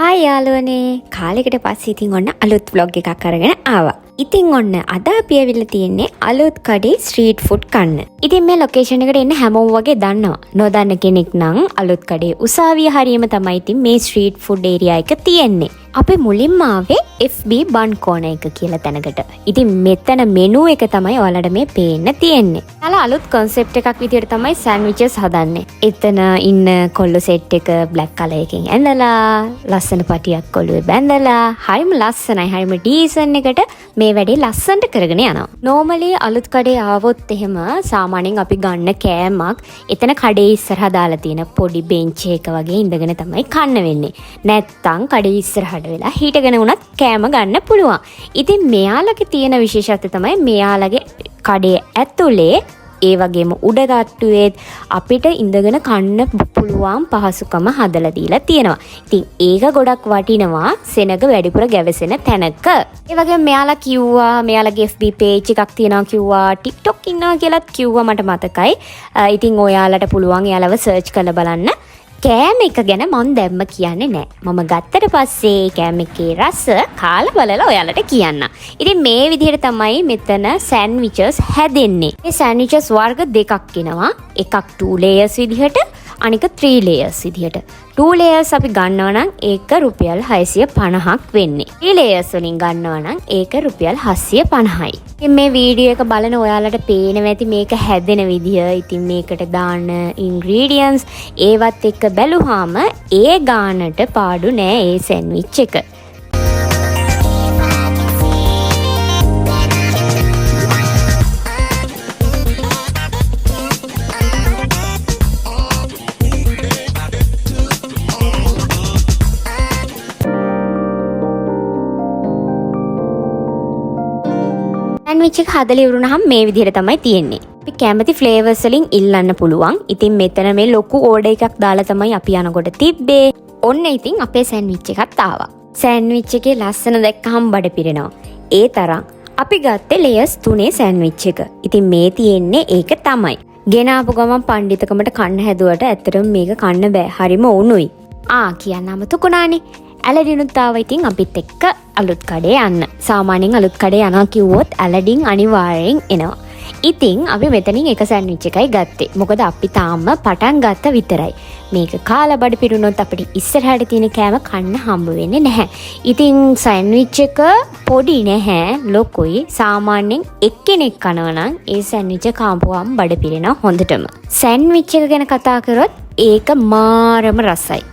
Hai යාළුවනේ කාලෙකට පස්සේ ඉතින් ඔන්න අලුත් vlog එකක් අරගෙන ආවා. ඉතින් ඔන්න අද අපි ඇවිල්ලා තියෙන්නේ අලුත්කඩේ ස්ට්‍රීට් ෆුඩ් කන්න. ඉතින් මේ ලොකේෂන් එකට එන්න හැමෝම වගේ දන්නවා. නොදන්න කෙනෙක් නම් අලුත්කඩේ උසාවිය හරියම තමයි ඉතින් මේ ස්ට්‍රීට් ෆුඩ් ඒරියා එක තියෙන්නේ. අපි මුලින්ම ආවේ FB බන් කෝන එක කියලා තැනකට. ඉතින් මෙතන මෙනු එක තමයි ඔයාලට මේ පේන්න තියෙන්නේ. යාලා අලුත් concept එකක් විදියට තමයි සෑන්ඩ්විචස් හදන්නේ. එතන ඉන්න කොල්ල සෙට් එක black color එකකින් ඇඳලා ලස්සන පටියක් කොළුවේ බැඳලා හරිම ලස්සනයි හරිම ඩීසන් එකට මේ වැඩේ ලස්සනට කරගෙන යනවා. normally අලුත් කඩේ ආවොත් එහෙම සාමාන්‍යයෙන් අපි ගන්න කෑමක් එතන කඩේ ඉස්සරහා දාලා තියෙන පොඩි බෙන්ච් එක වගේ ඉඳගෙන තමයි කන්න වෙන්නේ. නැත්තම් කඩේ ඉස්සරහට වෙලා හිටගෙන උනත් කෑම ගන්න පුළුවන්. ඉතින් මෙයාලගේ තියෙන විශේෂත්වය තමයි මෙයාලගේ කඩේ ඇතුලේ ඒ වගේම උඩ තට්ටුවේත් අපිට ඉඳගෙන කන්න පුළුවන් පහසුකම හදලා දීලා තියෙනවා. ඉතින් ඒක ගොඩක් වටිනවා සෙනග වැඩිපුර ගැවසෙන තැනක. ඒ වගේම මෙයාලා කිව්වා මෙයාලගේ FB page එකක් තියෙනවා කිව්වා TikTok ඉන්නවා කියලාත් කිව්වා මට මතකයි. ඉතින් ඔයාලට පුළුවන් එයාලව search කරලා බලන්න. කෑම එක ගැන මම දැම්ම කියන්නේ නැහැ. මම ගත්තට පස්සේ කෑම එකේ රස කාලා බලලා ඔයාලට කියන්න. ඉතින් මේ විදිහට තමයි මෙතන සෑන්ඩ්විචස් හැදෙන්නේ. මේ සෑන්ඩ්විචස් වර්ග දෙකක් එනවා. එකක් 2 layers විදිහට අනික 3 layers විදිහට. 2 layers අපි ගන්නවා නම් ඒක රුපියල් 650ක් වෙන්නේ. 3 layers වලින් ගන්නවා නම් ඒක රුපියල් 750යි. ඉතින් මේ වීඩියෝ එක බලන ඔයාලට පේනවා ඇති මේක හැදෙන විදිය. ඉතින් මේකට දාන ingredients ඒවත් එක්ක බැලුවාම ඒ ගානට පාඩු නෑ ඒ සෑන්ඩ්විච් එක. සෑන්ඩ්විච් එක හදලා ඉවරුනහම මේ විදිහට තමයි තියෙන්නේ. අපි කැමති ෆ්ලේවර්ස් වලින් ඉල්ලන්න පුළුවන්. ඉතින් මෙතන මේ ලොකු ඕඩර් එකක් දාලා තමයි අපි යනකොට තිබ්බේ. ඔන්න ඉතින් අපේ සෑන්ඩ්විච් එකත් ආවා. සෑන්ඩ්විච් එකේ ලස්සන දැක්කහම බඩ පිරෙනවා. ඒ තරම්. අපි ගත්තේ ලේයර්ස් 3 සෑන්ඩ්විච් එක. ඉතින් මේ තියෙන්නේ ඒක තමයි. ගෙනාපු ගමන් පඬිතකමට කන්න හැදුවට ඇත්තටම මේක කන්න බෑ. හරිම උණුයි. කියන්න අමතකුණානේ. ඇලඩිනුත් ආවා ඉතින් අපිත් එක්ක අලුත් කඩේ යන්න. සාමාන්‍යයෙන් අලුත් කඩේ යනවා කිව්වොත් ඇලඩින් අනිවාර්යෙන් එනවා. ඉතින් අපි මෙතනින් එක සෑන්ඩ්විච් එකයි ගත්තේ. මොකද අපි තාම පටන් ගත්ත විතරයි. මේක කාලා බඩ පිරුණොත් අපිට ඉස්සරහට තියෙන කෑම කන්න හම්බ වෙන්නේ නැහැ. ඉතින් සෑන්ඩ්විච් එක පොඩි නැහැ ලොකුයි. සාමාන්‍යයෙන් එක්කෙනෙක් කනවා නම් ඒ සෑන්ඩ්විච් එක කාපුවාම බඩ පිරෙනවා හොඳටම. සෑන්ඩ්විච් එක ගැන කතා කරොත් ඒක මාරම රසයි.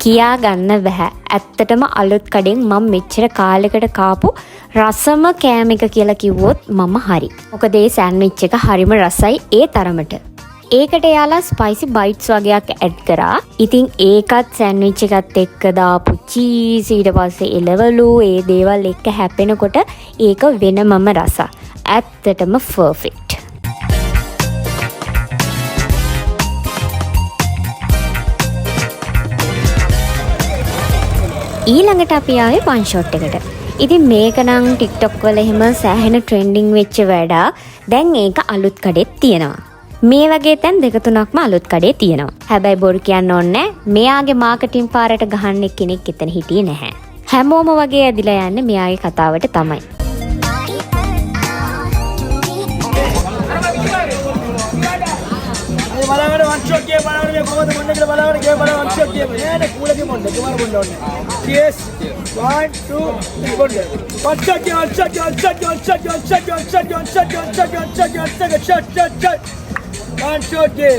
කියා ගන්න බෑ. ඇත්තටම අලුත් කඩෙන් මම මෙච්චර කාලයකට කාපු රසම කෑම එක කියලා කිව්වොත් මම හරි. මොකද ඒ සෑන්ඩ්විච් එක හරිම රසයි ඒ තරමට. ඒකට යාලා ස්පයිසි බයිට්ස් වගේක් ඇඩ් කරා. ඉතින් ඒකත් සෑන්ඩ්විච් එකත් එක්ක දාපු චීස් ඊට පස්සේ එළවලු ඒ දේවල් එක්ක හැපෙනකොට ඒක වෙනමම රස. ඇත්තටම පර්ෆෙක්ට්. ඊළඟට අපි ආවේ වන් ෂොට් එකට. ඉතින් මේක නම් TikTok වල එහෙම සෑහෙන ට්‍රෙන්ඩින් වෙච්ච වැඩක්. දැන් ඒක අලුත් කඩේත් තියෙනවා. මේ වගේ තැන් දෙක තුනක්ම අලුත් කඩේ තියෙනවා. හැබැයි බොරු කියන්න ඕනේ මෙයාගේ මාකටිං පාරට ගහන්න කෙනෙක් එතන හිටියේ නැහැ. හැමෝම වගේ ඇදිලා යන්නේ මෙයාගේ කතාවට තමයි. බලවල වන් ෂොට් ගේ බලවල මේ කොහොමද මොන්නේ කියලා බලවල ගේ බලවල වන් ෂොට් ගේ නේද කූලගේ මොන්නේ තුමාර බොන්න ඕනේ. yes 1 2 3 බොන්න. වන් ෂොට් ගේ වන් ෂොට් ගේ වන් ෂොට් ගේ වන් ෂොට් ගේ වන් ෂොට් ගේ වන් ෂොට් ගේ වන් ෂොට් ගේ වන් ෂොට් ගේ වන් ෂොට් ගේ වන් ෂොට් ගේ වන් ෂොට් ගේ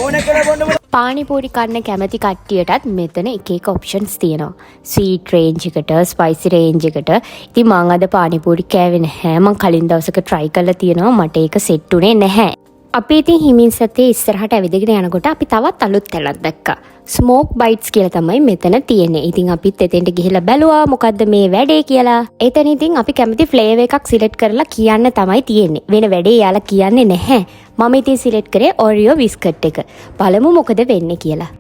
ඕනේ කියලා බොන්න. පානිපූරි කන්න කැමති කට්ටියටත් මෙතන එක එක ඔප්ෂන්ස් තියෙනවා. ස්වීට් රේන්ජ් එකට, ස්පයිසි රේන්ජ් එකට. ඉතින් මම අද පානිපූරි කෑවේ නැහැ. මම කලින් දවසක try කරලා තියෙනවා. මට ඒක සෙට් උනේ නැහැ. අපි ඉතින් හිමින් සතේ ඉස්සරහට ඇවිදගෙන යනකොට අපි තවත් අලුත් තැනක් දැක්කා. ස්මෝක් බයිට්ස් කියලා තමයි මෙතන තියෙන්නේ. ඉතින් අපිත් එතෙන්ට ගිහිල්ලා බැලුවා මොකද්ද මේ වැඩේ කියලා. එතන ඉතින් අපි කැමති ෆ්ලේවර් එකක් සිලෙක්ට් කරලා කියන්න තමයි තියෙන්නේ. වෙන වැඩේ යාලා කියන්නේ නැහැ. මම ඉතින් සිලෙක්ට් කරේ ඔරියෝ බිස්කට් එක. බලමු මොකද වෙන්නේ කියලා.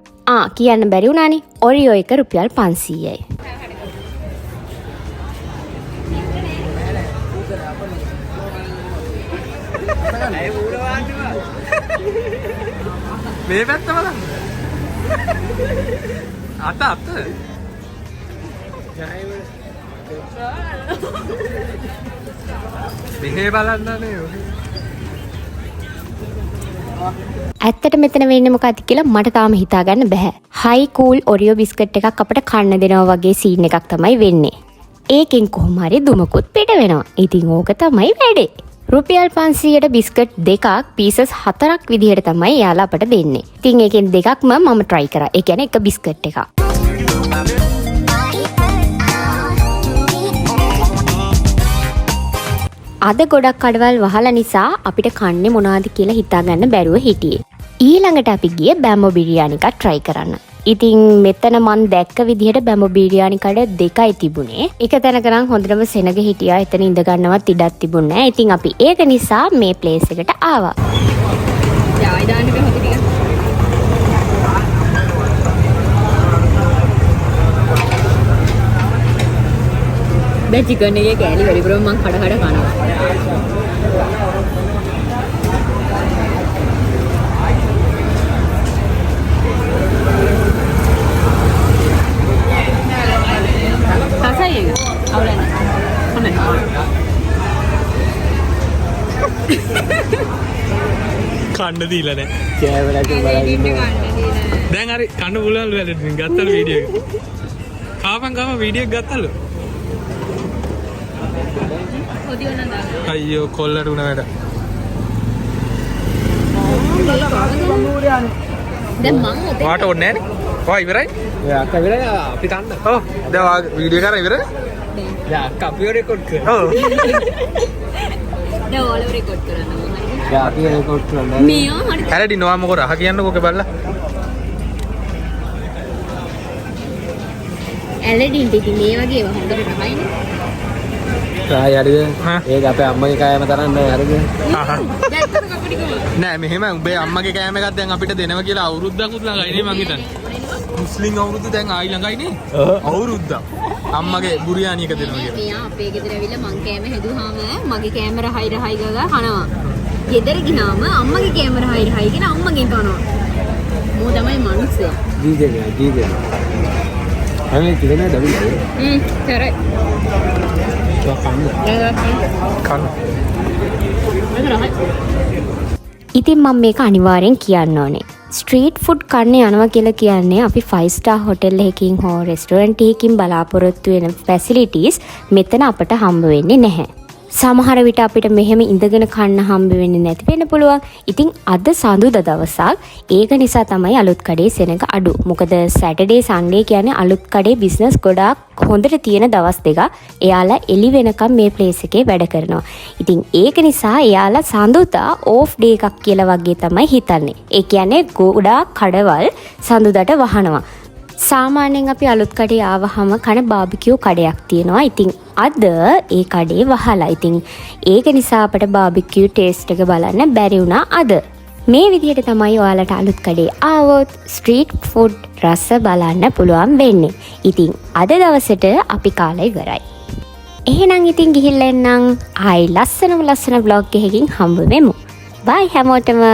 කියන්න බැරි වුණානේ. ඔරියෝ එක රුපියල් 500යි. මේ පැත්ත බලන්න. අත. මෙහෙ බලන්නනේ. ඇත්තට මෙතන වෙන්නේ මොකක්ද කියලා මට තාම හිතාගන්න බෑ. හයි කූල් ඔරියෝ බිස්කට් එකක් අපිට කන්න දෙනවා වගේ සීන් එකක් තමයි වෙන්නේ. ඒකෙන් කොහොම හරි දුමකුත් පිට වෙනවා. ඉතින් ඕක තමයි වැඩේ. රුපියල් 500ට බිස්කට් දෙකක් පීසස් 4ක් විදිහට තමයි යාලා අපට දෙන්නේ. ඉතින් ඒකෙන් දෙකක්ම මම try කරා. ඒ කියන්නේ එක බිස්කට් එකක්. අද ගොඩක් කඩවල් වහලා නිසා අපිට කන්නේ මොනවද කියලා හිතාගන්න බැරුව හිටියේ. ඊළඟට අපි ගියේ බැම්බෝ බිරියානි එකක් try කරන්න. ඉතින් මෙතන මන් දැක්ක විදිහට බැම්බෝ බිරියානි කඩ දෙකයි තිබුණේ. එක තැනක නම් හොඳටම සෙනග හිටියා. එතන ඉඳ ගන්නවත් ඉඩක් තිබුණේ නැහැ. ඉතින් අපි ඒක නිසා මේ ප්ලේස් එකට ආවා. යායි දාන්න බෑ හොද ටික. බෑ චිකන් එකේ කෑලි වැඩි බරම මං කඩ කනවා. කන්න දීලා නෑ. කෑමලට බලන්න. දැන් හරි කන්න පුළුවන් වැඩ ගත්තලු වීඩියෝ එක. කාපන් වීඩියෝ එක ගත්තලු. අයියෝ කොල්ලට උන වැඩ. දැන් මං ඔතේ වාට ඕනේ නෑනේ. ඔය ඉවරයි. ඔය අක්ක ඉවරයි අපි තන්න. ඔව්. දැන් වීඩියෝ කරා ඉවරයි. දැන් අක්ක අපිව රෙකෝඩ් කරා. ඔව්. දැන් ඕලව රෙකෝඩ් කරනවා. යා අපි රෙකෝඩ් කරනවා. මෙයා හරි. හැරඩි නොවා මොකද අහ කියන්නකෝ ඔක බලලා. ඇලඩින්ට ඉතින් මේ වගේ ඒවා හොඳට රහයිනේ. රහයි හරිද? ඒක අපේ අම්මගේ කෑම තරම් නෑ හරිද? දැක්කද කපටිකම? නෑ මෙහෙම උඹේ අම්මගේ කෑම එකක් දැන් අපිට දෙනවා කියලා අවුරුද්දකුත් ළඟයිනේ මං හිතන්නේ. මුස්ලිම් අවුරුද්ද දැන් ආයි ළඟයිනේ. අවුරුද්දක්. අම්මගේ බුරියානි එක දෙනවා කියලා. මෙයා අපේ ගෙදර ඇවිල්ලා මං කෑම හැදුවාම මගේ කෑම රහයි ගගා කනවා. ගෙදර ගිනාම අම්මගේ කෑම රහයි කියන අම්මගෙන් කනවා. මෝ තමයි මිනිස්සයා. ජීජේ. හැමෝම කිව්වේ ඩබල්. කරයි. ඉතින් මම මේක අනිවාර්යෙන් කියන්න ඕනේ. ස්ට්‍රීට් ෆුඩ් කන්න යනවා කියලා කියන්නේ අපි 5 star hotel එකකින් හෝ රෙස්ටොරන්ට් එකකින් බලාපොරොත්තු වෙන ෆැසිලිටිස් මෙතන අපට හම්බ වෙන්නේ නැහැ. සමහර විට අපිට මෙහෙම ඉඳගෙන කන්න හම්බ වෙන්නේ නැති වෙන්න පුළුවන්. ඉතින් අද සඳුදා දවසක් ඒක නිසා තමයි අලුත්කඩේ සෙනඟ අඩු. මොකද සැටර්ඩේ සන්ඩේ කියන්නේ අලුත්කඩේ බිස්නස් ගොඩාක් හොඳට තියෙන දවස් දෙක. එයාලා එළි වෙනකම් මේ ප්ලේස් එකේ වැඩ කරනවා. ඉතින් ඒක නිසා එයාලා සඳුදා ඕෆ් ඩේ එකක් කියලා වගේ තමයි හිතන්නේ. ඒ කියන්නේ ගොඩාක් කඩවල් සඳුදාට වහනවා. සාමාන්‍යයෙන් අපි අලුත්කඩේ ආවහම කන බාබිකියු කඩයක් තියෙනවා. ඉතින් අද ඒ කඩේ වහලා. ඉතින් ඒක නිසා අපට බාබිකියු ටේස්ට් එක බලන්න බැරි වුණා අද. මේ විදිහට තමයි ඔයාලට අලුත්කඩේ ආවොත් ස්ට්‍රීට් ෆුඩ් රස බලන්න පුළුවන් වෙන්නේ. ඉතින් අද දවසට අපි කාලය ඉවරයි. එහෙනම් ඉතින් ගිහිල්ලා එන්නම්. ආයි ලස්සන vlog එකකින් හම්බ වෙමු. බයි හැමෝටම.